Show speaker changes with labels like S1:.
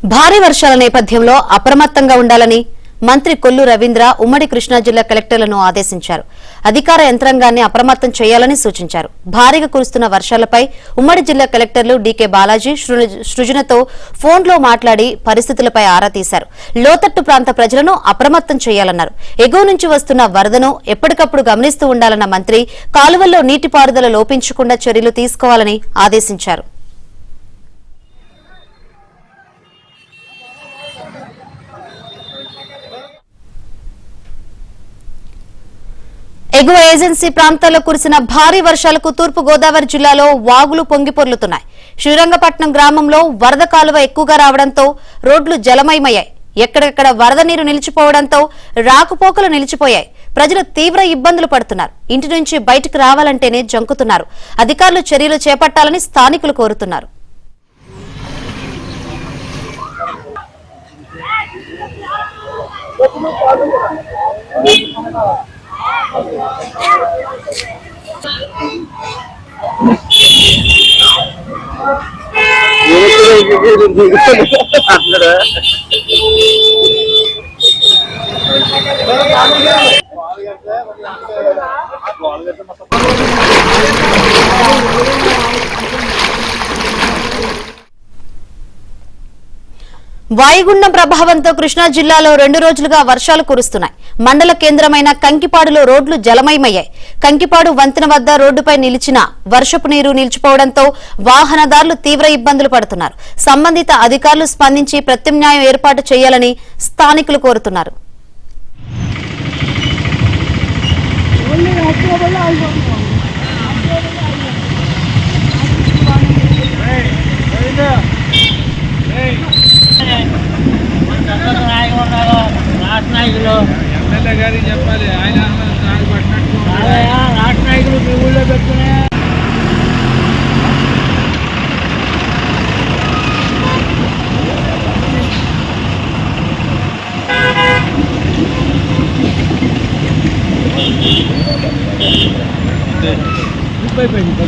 S1: భారీ వర్షాల నేపథ్యంలో అప్రమత్తంగా ఉండాలని మంత్రి కొల్లు రవీంద్ర ఉమ్మడి కృష్ణా జిల్లా కలెక్టర్లను ఆదేశించారు. అధికార యంత్రాంగాన్ని అప్రమత్తం చేయాలని సూచించారు. భారీగా కురుస్తున్న వర్షాలపై ఉమ్మడి జిల్లా కలెక్టర్లు డీకే బాలాజీ, సృజనతో ఫోన్లో మాట్లాడి పరిస్థితులపై ఆరా తీశారు. లోతట్టు ప్రాంత ప్రజలను అప్రమత్తం చేయాలన్నారు. ఎగువ నుంచి వస్తున్న వరదను ఎప్పటికప్పుడు గమనిస్తూ ఉండాలన్న మంత్రి కాలువల్లో నీటిపారుదల లోపించకుండా చర్యలు తీసుకోవాలని ఆదేశించారు. ఎగువ ఏజెన్సీ ప్రాంతాల్లో కురిసిన భారీ వర్షాలకు తూర్పు గోదావరి జిల్లాలో వాగులు పొంగిపొర్లుతున్నాయి. శ్రీరంగపట్నం గ్రామంలో వరద కాలువ ఎక్కువగా రావడంతో రోడ్లు జలమయమయ్యాయి. ఎక్కడెక్కడ వరద నీరు నిలిచిపోవడంతో రాకపోకలు నిలిచిపోయాయి. ప్రజలు తీవ్ర ఇబ్బందులు పడుతున్నారు. ఇంటి నుంచి బయటకు రావాలంటేనే జంకుతున్నారు. అధికారులు చర్యలు చేపట్టాలని స్థానికులు కోరుతున్నారు. వాయుగుండం ప్రభావంతో కృష్ణా జిల్లాలో 2 రోజులుగా వర్షాలు కురుస్తున్నాయి. మండల కేంద్రమైన కంకిపాడులో రోడ్లు జలమయమయ్యాయి. కంకిపాడు వంతెన వద్ద రోడ్డుపై నిలిచిన వర్షపు నీరు నిలిచిపోవడంతో వాహనదారులు తీవ్ర ఇబ్బందులు పడుతున్నారు. సంబంధిత అధికారులు స్పందించి ప్రత్యామ్నాయం ఏర్పాటు చేయాలని స్థానికులు కోరుతున్నారు.
S2: ఎమ్మెల్యే గారికి చెప్పాలి, ఆయన రాష్ట్ర నాయకులు మీ ఊళ్ళో పెట్టుకునే అయిపోయింది.